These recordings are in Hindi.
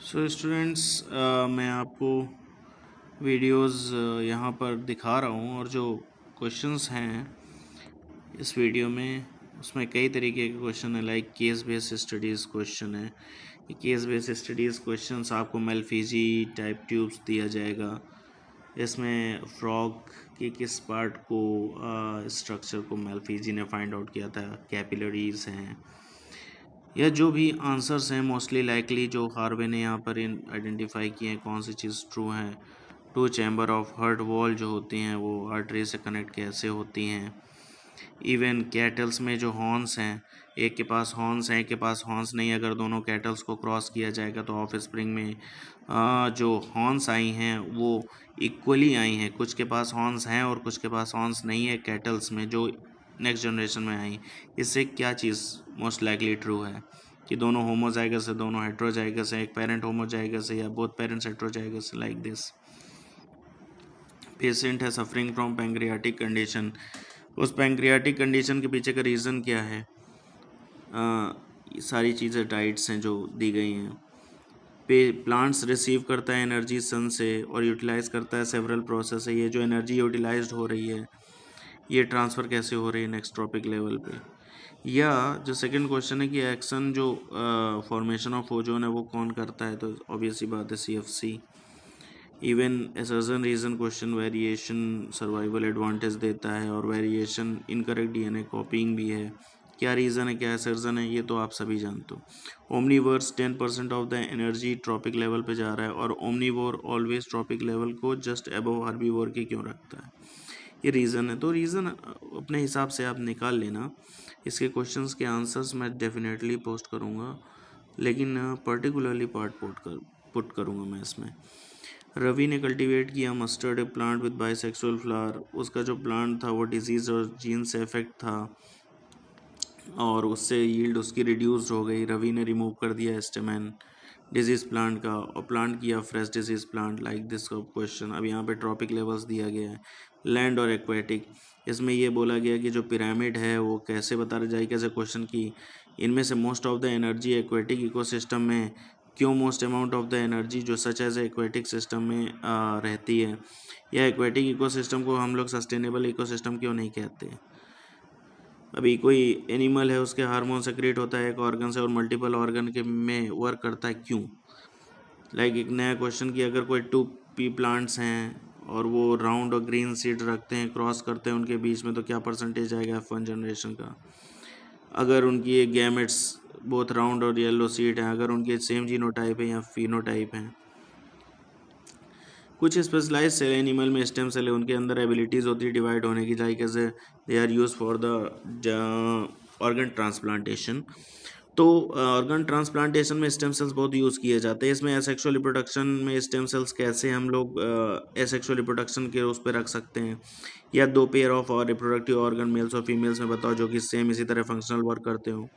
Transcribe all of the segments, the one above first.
सो स्टूडेंट्स, मैं आपको वीडियोस यहाँ पर दिखा रहा हूँ और जो क्वेश्चंस हैं इस वीडियो में उसमें कई तरीके के क्वेश्चन है। Like case based studies question है। ये केस बेस्ड स्टडीज़ क्वेश्चंस आपको मेल्फिजी टाइप ट्यूब्स दिया जाएगा। इसमें फ्रॉग के किस पार्ट को स्ट्रक्चर को मेल्फिजी ने फाइंड आउट किया था, कैपिलरीज हैं या जो भी आंसर्स हैं मोस्टली लाइकली जो हार्वे ने यहाँ पर आइडेंटिफाई किए हैं, कौन सी चीज़ ट्रू है। Two chamber of heart wall जो होती हैं वो आर्टरी से कनेक्ट कैसे होती हैं। इवन कैटल्स में जो हॉर्न्स हैं, एक के पास हॉर्न्स हैं एक के पास हॉर्न्स नहीं, अगर दोनों कैटल्स को क्रॉस किया जाएगा तो ऑफ स्प्रिंग में जो हॉर्न्स आई हैं वो इक्वली आई हैं। कुछ के पास हॉर्न्स हैं और कुछ के पास हॉर्न्स नहीं है कैटल्स में जो नेक्स्ट जनरेशन में आई। इससे क्या चीज़ मोस्ट लाइकली ट्रू है कि दोनों होमोजाइगस है, दोनों हेट्रोजाइगस है, एक पेरेंट होमोजाइगस है या both parents heterozygous, like this. Patient है सफरिंग फ्रॉम पैंक्रियाटिक कंडीशन। उस पैंक्रियाटिक कंडीशन के पीछे का रीज़न क्या है? ये सारी चीज़ें डाइट्स हैं जो दी गई हैं। प्लांट्स रिसीव करता है एनर्जी सन से और यूटिलाइज करता है सेवरल प्रोसेस है। ये जो एनर्जी यूटिलाइज्ड हो रही है ये ट्रांसफ़र कैसे हो रही है नेक्स्ट ट्रॉपिक लेवल पे। या जो सेकंड क्वेश्चन है कि एक्शन जो फॉर्मेशन ऑफ ओजोन है वो कौन करता है, तो ऑब्वियसली बात है CFC। इवन असर्जन reason question variation survival advantage देता है और वेरिएशन इनकरेक्ट DNA कॉपिंग भी है। क्या रीज़न है, क्या असर्जन है, ये तो आप सभी जानते हो। Omniverse 10% of the energy trophic level पे जा रहा है और ओमनीवोर ऑलवेज ट्रॉपिक लेवल को जस्ट अबव हर्बीवोर के क्यों रखता है, ये रीज़न है। तो रीज़न अपने हिसाब से आप निकाल लेना। इसके क्वेश्चंस के आंसर्स मैं डेफिनेटली पोस्ट करूँगा, लेकिन पर्टिकुलरली पार्ट पुट करूँगा मैं इसमें। रवि ने कल्टीवेट किया mustard plant with bisexual flower. उसका जो प्लांट था वो डिजीज़ और जीन से इफेक्ट था और उससे यील्ड उसकी रिड्यूस्ड हो गई। रवि ने रिमूव कर दिया स्टेमन डिजीज़ प्लांट का और प्लांट किया fresh disease plant, like this question. अब यहाँ पे ट्रॉपिक लेवल्स दिया गया है, लैंड और एक्वेटिक। इसमें ये बोला गया कि जो पिरामिड है वो कैसे बता जाए कैसे क्वेश्चन की इनमें से most of the energy aquatic ecosystem में क्यों, most amount of the energy जो सच एज एक्वेटिक सिस्टम में रहती है, या एक्वेटिक इकोसिस्टम को हम लोग सस्टेनेबल इकोसिस्टम क्यों नहीं कहते। अभी कोई एनिमल है उसके हार्मोन सेक्रेट होता है एक ऑर्गन से और मल्टीपल ऑर्गन के में वर्क करता है क्यों। लाइक एक नया क्वेश्चन कि अगर कोई 2 पी प्लांट्स हैं और वो राउंड और ग्रीन सीड रखते हैं, क्रॉस करते हैं उनके बीच में, तो क्या परसेंटेज आएगा F1 जनरेशन का। अगर उनकी एक गैमेट्स बोथ राउंड और येलो सीड हैं, अगर उनके सेम जीनोटाइप है या फिनोटाइप हैं। कुछ स्पेशलाइज सेल एनिमल में स्टेम सेल है, उनके अंदर एबिलिटीज़ होती है डिवाइड होने की, like as they are use for the organ transplantation. तो ऑर्गन ट्रांसप्लांटेशन में स्टेम सेल्स बहुत यूज़ किए जाते हैं। इसमें एसेक्सुअल रिप्रोडक्शन में स्टेम सेल्स कैसे हम लोग एसेक्सुअल रिप्रोडक्शन के उस पर रख सकते हैं, या 2 पेयर ऑफ और रिप्रोडक्टिव ऑर्गन मेल्स और फीमेल्स में बताओ जो कि सेम इसी तरह फंक्शनल वर्क करते हो।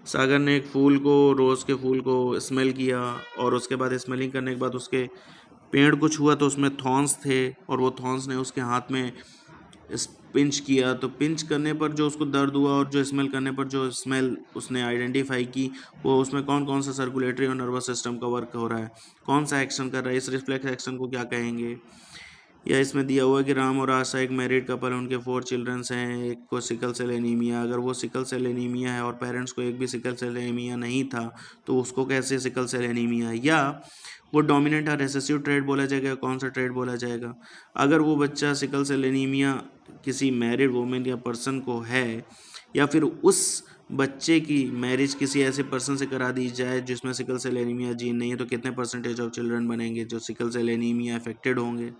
सागर ने एक फूल को, रोज़ के फूल को स्मेल किया और उसके बाद स्मेलिंग करने के बाद उसके पेड़ को छुआ तो उसमें थॉर्न्स थे और वो थॉर्न्स ने उसके हाथ में पिंच किया, तो पिंच करने पर जो उसको दर्द हुआ और जो स्मेल करने पर जो स्मेल उसने आइडेंटिफाई की, वो उसमें कौन कौन सा सर्कुलेटरी और नर्वस सिस्टम का वर्क हो रहा है, कौन सा एक्शन कर रहा है, इस रिफ्लेक्स एक्शन को क्या कहेंगे। या इसमें दिया हुआ है कि राम और आशा एक मैरिड कपल, उनके 4 चिल्ड्रंस हैं, एक को सिकल सेल एनीमिया। अगर वो सिकल सेल एनीमिया है और पेरेंट्स को एक भी सिकल सेल एनीमिया नहीं था तो उसको कैसे सिकल सेल एनीमिया है, या वो डोमिनेंट और रिसेसिव ट्रेड बोला जाएगा, कौन सा ट्रेड बोला जाएगा। अगर वो बच्चा सिकल सेल एनीमिया किसी मैरिड वुमेन या पर्सन को है, या फिर उस बच्चे की मैरिज किसी ऐसे पर्सन से करा दी जाए जिसमें सिकल सेल एनीमिया जीन नहीं है, तो कितने परसेंटेज ऑफ चिल्ड्रन बनेंगे जो सिकल सेल एनीमिया अफेक्टेड होंगे।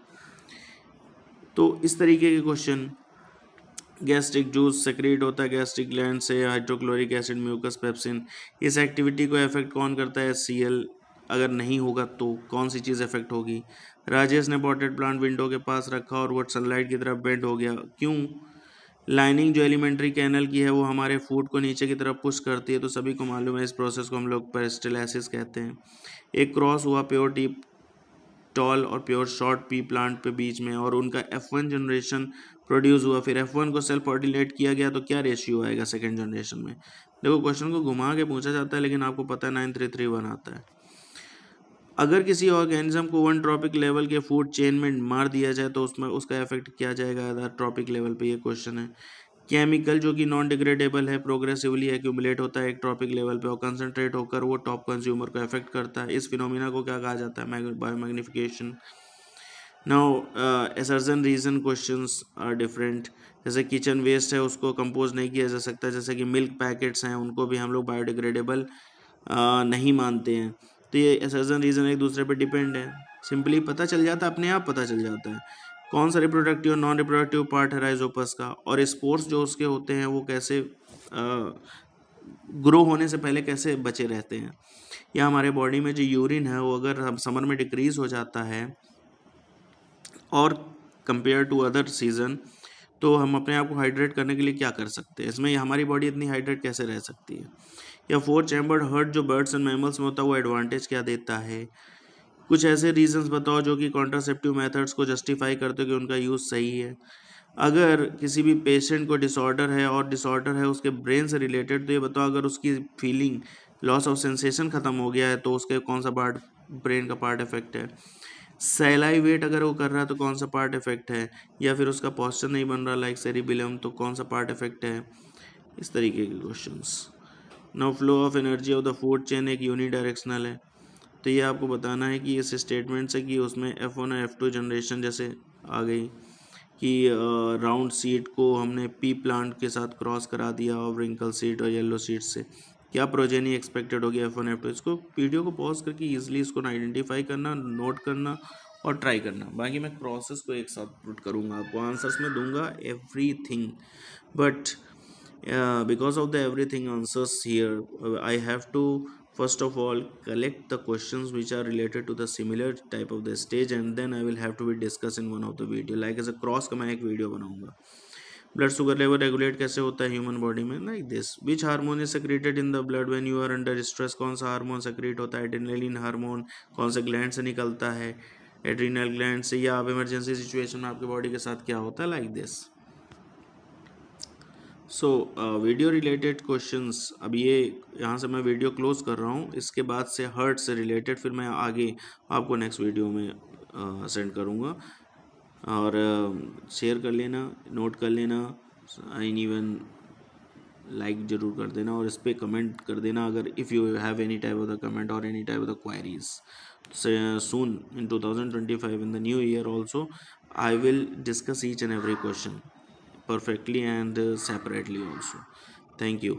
तो इस तरीके के क्वेश्चन। गैस्ट्रिक जूस सेक्रेट होता है गैस्ट्रिक ग्लैंड से, हाइड्रोक्लोरिक एसिड, म्यूकस, पेप्सिन। इस एक्टिविटी को इफेक्ट कौन करता है, CL। अगर नहीं होगा तो कौन सी चीज़ इफेक्ट होगी। राजेश ने पॉटेड प्लांट विंडो के पास रखा और वो सनलाइट की तरफ बेंड हो गया, क्यों। लाइनिंग जो एलिमेंट्री कैनल की है वो हमारे फूड को नीचे की तरफ पुश करती है, तो सभी को मालूम है इस प्रोसेस को हम लोग पेरिस्टाल्सिस कहते हैं। एक क्रॉस हुआ प्योर टी टॉल और प्योर शॉर्ट पी प्लांट पे बीच में और उनका F1 जनरेशन प्रोड्यूस हुआ, फिर F1 को सेल्फ ऑर्डिनेट किया गया, तो क्या रेशियो आएगा सेकेंड जनरेशन में। देखो क्वेश्चन को घुमा के पूछा जाता है लेकिन आपको पता है 9331 आता है। अगर किसी ऑर्गेनिज्म को वन ट्रॉपिक लेवल के फूड चेन में मार दिया जाए तो उसमें उसका इफेक्ट क्या जाएगा अदर ट्रॉपिक लेवल पे, ये क्वेश्चन है। केमिकल जो कि नॉन डिग्रेडेबल है प्रोग्रेसिवली एक्यूमुलेट होता है एक ट्रॉपिक लेवल पे और कंसंट्रेट होकर वो टॉप कंज्यूमर को इफेक्ट करता है। इस फिनोमिना को क्या कहा जाता है? Biomagnification. Now assertion reason questions are different. जैसे किचन वेस्ट है उसको कंपोज नहीं किया जा सकता, जैसे कि मिल्क पैकेट्स हैं उनको भी हम लोग बायोडिग्रेडेबल नहीं मानते हैं। तो ये असर्शन रीजन एक दूसरे पे डिपेंड है। सिंपली पता चल जाता है, अपने आप पता चल जाता है कौन सा रिप्रोडक्टिव और नॉन रिप्रोडक्टिव पार्ट है राइजोपस का, और स्पोर्स जो उसके होते हैं वो कैसे ग्रो होने से पहले कैसे बचे रहते हैं। या हमारे बॉडी में जो यूरिन है वो अगर हम समर में डिक्रीज हो जाता है और कंपेयर टू अदर सीजन, तो हम अपने आप को हाइड्रेट करने के लिए क्या कर सकते हैं? इसमें हमारी बॉडी इतनी हाइड्रेट कैसे रह सकती है? या फोर चैम्बर्ड हर्ट जो बर्ड्स एंड मैमल्स में होता है वो एडवांटेज क्या देता है? कुछ ऐसे रीजंस बताओ जो कि कॉन्ट्रासेप्टिव मेथड्स को जस्टिफाई करते हो कि उनका यूज़ सही है। अगर किसी भी पेशेंट को डिसऑर्डर है और डिसऑर्डर है उसके ब्रेन से रिलेटेड, तो ये बताओ अगर उसकी फीलिंग लॉस ऑफ सेंसेशन खत्म हो गया है तो उसके कौन सा पार्ट ब्रेन का पार्ट इफेक्ट है? सेलाइवेट अगर वो कर रहा है तो कौन सा पार्ट इफेक्ट है? या फिर उसका पॉस्चर नहीं बन रहा लाइक सेरिबिलम तो कौन सा पार्ट इफेक्ट है? इस तरीके के questions. Now flow of energy of the food chain एक यूनिडायरेक्शनल है, तो ये आपको बताना है कि इस स्टेटमेंट से कि उसमें F1 और F2 जनरेशन जैसे आ गई कि राउंड सीड को हमने पी प्लांट के साथ क्रॉस करा दिया और व्रिंकल सीड और येलो सीड से, क्या प्रोजेनी एक्सपेक्टेड होगी F1 F2? इसको वीडियो को पॉज करके इजीली इसको आइडेंटिफाई करना, नोट करना और ट्राई करना। बाकी मैं प्रोसेस को एक साथ पुट करूँगा, आपको आंसर्स में दूंगा everything, but because of the everything answers here, I have to first of all collect the questions which are related to the similar type of the stage, and then I will have to be discussed in one of the video like as a cross का मैं एक वीडियो बनाऊंगा। ब्लड शुगर लेवल रेगुलेट कैसे होता है ह्यूमन बॉडी में? Like this, which hormone is secreted in the blood when you are under stress? कौन सा हार्मोन सेक्रेट होता है? एड्रेनलिन हार्मोन कौन से ग्लैंड से निकलता है? एड्रीनल ग्लैंड से। या आप इमरजेंसी सिचुएशन में आपके बॉडी के साथ क्या होता है? Like this. So video related questions, अब ये यहाँ से मैं वीडियो क्लोज कर रहा हूँ, इसके बाद से हर्ट से रिलेटेड फिर मैं आगे आपको नेक्स्ट वीडियो में सेंड करूँगा। और शेयर कर लेना, नोट कर लेना, एंड इवन लाइक ज़रूर कर देना और इस पर कमेंट कर देना अगर if you have any type of the comment और any type of the queries. soon in 2025 in the new year also I will discuss each and every question perfectly and separately also. Thank you.